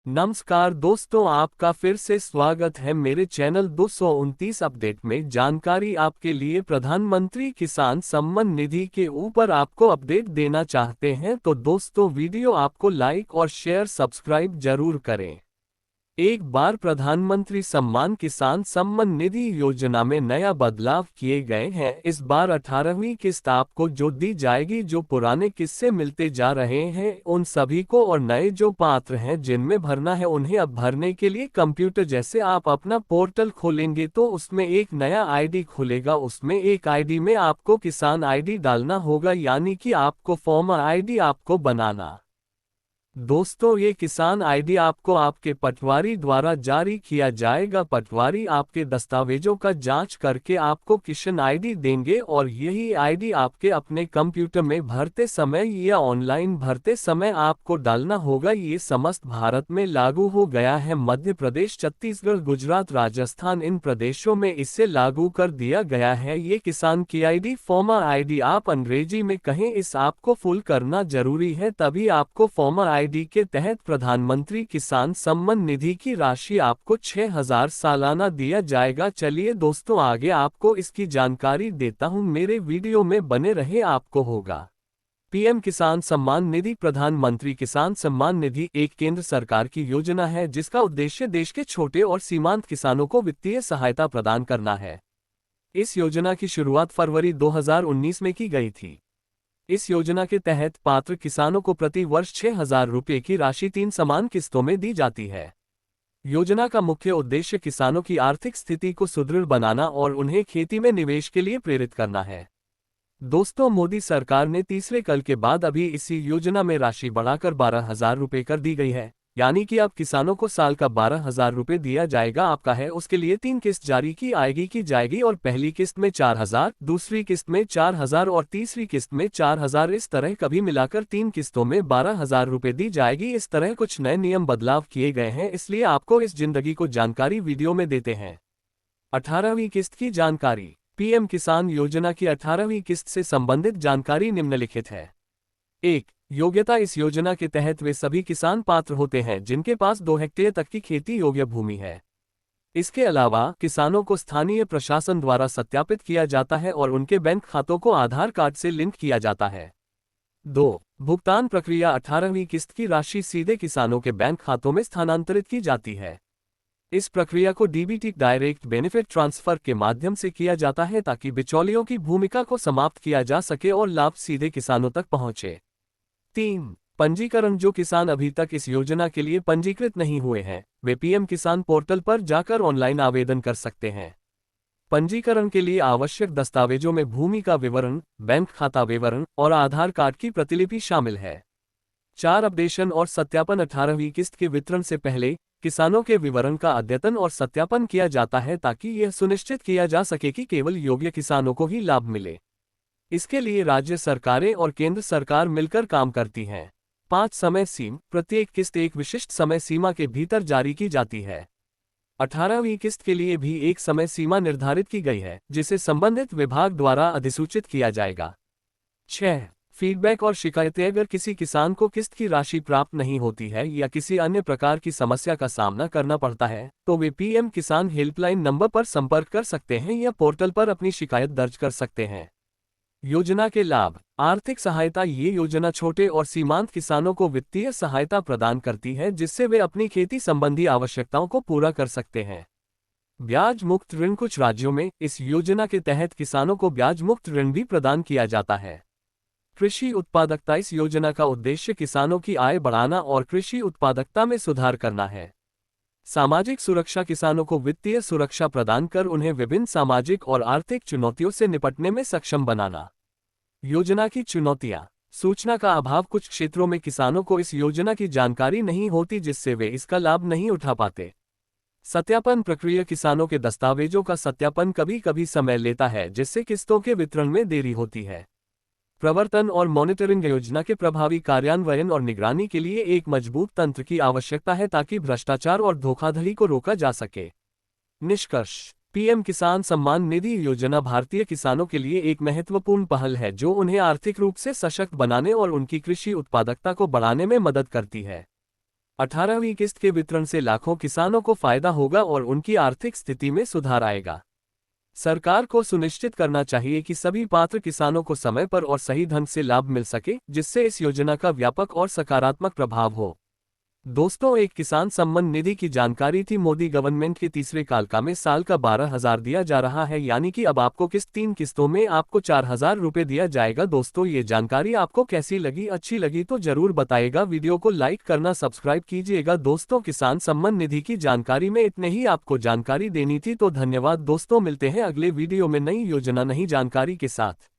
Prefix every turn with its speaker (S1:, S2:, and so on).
S1: नमस्कार दोस्तों, आपका फिर से स्वागत है मेरे चैनल 229 अपडेट में। जानकारी आपके लिए प्रधानमंत्री किसान सम्मान निधि के ऊपर आपको अपडेट देना चाहते हैं तो दोस्तों वीडियो आपको लाइक और शेयर सब्सक्राइब जरूर करें। एक बार प्रधानमंत्री सम्मान किसान सम्मान निधि योजना में नया बदलाव किए गए हैं। इस बार 18वीं किस्त आपको जो दी जाएगी, जो पुराने किस्त से मिलते जा रहे हैं उन सभी को, और नए जो पात्र हैं जिनमें भरना है उन्हें अब भरने के लिए कंप्यूटर जैसे आप अपना पोर्टल खोलेंगे तो उसमें एक नया आईडी खुलेगा। उसमें एक आईडी में आपको किसान आईडी डालना होगा, यानी कि आपको फॉर्म आईडी आपको बनाना। दोस्तों ये किसान आईडी आपको आपके पटवारी द्वारा जारी किया जाएगा। पटवारी आपके दस्तावेजों का जांच करके आपको किसान आईडी देंगे और यही आईडी आपके अपने कंप्यूटर में भरते समय या ऑनलाइन भरते समय आपको डालना होगा। ये समस्त भारत में लागू हो गया है। मध्य प्रदेश, छत्तीसगढ़, गुजरात, राजस्थान, इन प्रदेशों में इसे लागू कर दिया गया है। ये किसान की आईडी, फॉर्म आईडी आप अंग्रेजी में कहें, इस आपको फुल करना जरूरी है, तभी आपको फॉर्म आईडी के तहत प्रधानमंत्री किसान सम्मान निधि की राशि आपको 6,000 सालाना दिया जाएगा। चलिए दोस्तों आगे आपको इसकी जानकारी देता हूं, मेरे वीडियो में बने रहे, आपको होगा। पीएम किसान सम्मान निधि। प्रधानमंत्री किसान सम्मान निधि एक केंद्र सरकार की योजना है जिसका उद्देश्य देश के छोटे और सीमांत किसानों को वित्तीय सहायता प्रदान करना है। इस योजना की शुरुआत फरवरी 2019 में की गई थी। इस योजना के तहत पात्र किसानों को प्रति वर्ष 6,000 रुपये की राशि 3 समान किस्तों में दी जाती है। योजना का मुख्य उद्देश्य किसानों की आर्थिक स्थिति को सुदृढ़ बनाना और उन्हें खेती में निवेश के लिए प्रेरित करना है। दोस्तों मोदी सरकार ने तीसरे कल के बाद अभी इसी योजना में राशि बढ़ाकर 12,000 रुपये कर दी गई है, यानी कि अब किसानों को साल का 12,000 रुपये दिया जाएगा। आपका है उसके लिए 3 किस्त जारी की जाएगी और पहली किस्त में 4,000, दूसरी किस्त में 4,000 और तीसरी किस्त में 4,000। इस तरह कभी मिलाकर 3 किस्तों में 12,000 रुपये दी जाएगी। इस तरह कुछ नए नियम बदलाव किए गए हैं, इसलिए आपको इस जिंदगी को जानकारी वीडियो में देते हैं। 18वीं किस्त की जानकारी। पीएम किसान योजना की 18वीं किस्त से संबंधित जानकारी निम्नलिखित है। 1. योग्यता। इस योजना के तहत वे सभी किसान पात्र होते हैं जिनके पास 2 हेक्टेयर तक की खेती योग्य भूमि है। इसके अलावा किसानों को स्थानीय प्रशासन द्वारा सत्यापित किया जाता है और उनके बैंक खातों को आधार कार्ड से लिंक किया जाता है। 2. भुगतान प्रक्रिया। 18वीं किस्त की राशि सीधे किसानों के बैंक खातों में स्थानांतरित की जाती है। इस प्रक्रिया को डीबीटी डायरेक्ट बेनिफिट ट्रांसफर के माध्यम से किया जाता है ताकि बिचौलियों की भूमिका को समाप्त किया जा सके और लाभ सीधे किसानों तक पहुंचे। 3. पंजीकरण। जो किसान अभी तक इस योजना के लिए पंजीकृत नहीं हुए हैं वे पीएम किसान पोर्टल पर जाकर ऑनलाइन आवेदन कर सकते हैं। पंजीकरण के लिए आवश्यक दस्तावेजों में भूमि का विवरण, बैंक खाता विवरण और आधार कार्ड की प्रतिलिपि शामिल है। 4. अपडेशन और सत्यापन। 18वीं किस्त के वितरण से पहले किसानों के विवरण का अद्यतन और सत्यापन किया जाता है ताकि यह सुनिश्चित किया जा सके कि केवल योग्य किसानों को ही लाभ मिले। इसके लिए राज्य सरकारें और केंद्र सरकार मिलकर काम करती हैं। 5. समय सीमा। प्रत्येक किस्त एक विशिष्ट समय सीमा के भीतर जारी की जाती है। 18वीं किस्त के लिए भी एक समय सीमा निर्धारित की गई है जिसे संबंधित विभाग द्वारा अधिसूचित किया जाएगा। 6. फीडबैक और शिकायतें। अगर किसी किसान को किस्त की राशि प्राप्त नहीं होती है या किसी अन्य प्रकार की समस्या का सामना करना पड़ता है तो वे पीएम किसान हेल्पलाइन नंबर पर संपर्क कर सकते हैं या पोर्टल पर अपनी शिकायत दर्ज कर सकते हैं। योजना के लाभ। आर्थिक सहायता। ये योजना छोटे और सीमांत किसानों को वित्तीय सहायता प्रदान करती है जिससे वे अपनी खेती संबंधी आवश्यकताओं को पूरा कर सकते हैं। ब्याज मुक्त ऋण। कुछ राज्यों में इस योजना के तहत किसानों को ब्याज मुक्त ऋण भी प्रदान किया जाता है। कृषि उत्पादकता। इस योजना का उद्देश्य किसानों की आय बढ़ाना और कृषि उत्पादकता में सुधार करना है। सामाजिक सुरक्षा। किसानों को वित्तीय सुरक्षा प्रदान कर उन्हें विभिन्न सामाजिक और आर्थिक चुनौतियों से निपटने में सक्षम बनाना। योजना की चुनौतियां। सूचना का अभाव। कुछ क्षेत्रों में किसानों को इस योजना की जानकारी नहीं होती जिससे वे इसका लाभ नहीं उठा पाते। सत्यापन प्रक्रिया। किसानों के दस्तावेजों का सत्यापन कभी कभी समय लेता है जिससे किस्तों के वितरण में देरी होती है। प्रवर्तन और मॉनिटरिंग। योजना के प्रभावी कार्यान्वयन और निगरानी के लिए एक मजबूत तंत्र की आवश्यकता है ताकि भ्रष्टाचार और धोखाधड़ी को रोका जा सके। निष्कर्ष। पीएम किसान सम्मान निधि योजना भारतीय किसानों के लिए एक महत्वपूर्ण पहल है जो उन्हें आर्थिक रूप से सशक्त बनाने और उनकी कृषि उत्पादकता को बढ़ाने में मदद करती है। 18वीं किस्त के वितरण से लाखों किसानों को फायदा होगा और उनकी आर्थिक स्थिति में सुधार आएगा। सरकार को सुनिश्चित करना चाहिए कि सभी पात्र किसानों को समय पर और सही ढंग से लाभ मिल सके, जिससे इस योजना का व्यापक और सकारात्मक प्रभाव हो। दोस्तों, एक किसान सम्मान निधि की जानकारी थी। मोदी गवर्नमेंट के तीसरे कार्यकाल में साल का 12,000 दिया जा रहा है, यानी कि अब आपको 3 किस्तों में आपको 4,000 रुपये दिया जाएगा। दोस्तों, ये जानकारी आपको कैसी लगी? अच्छी लगी तो जरूर बताइएगा। वीडियो को लाइक करना, सब्सक्राइब कीजिएगा। दोस्तों, किसान सम्मान निधि की जानकारी में इतने ही आपको जानकारी देनी थी, तो धन्यवाद दोस्तों। मिलते हैं अगले वीडियो में नई योजना, नई जानकारी के साथ।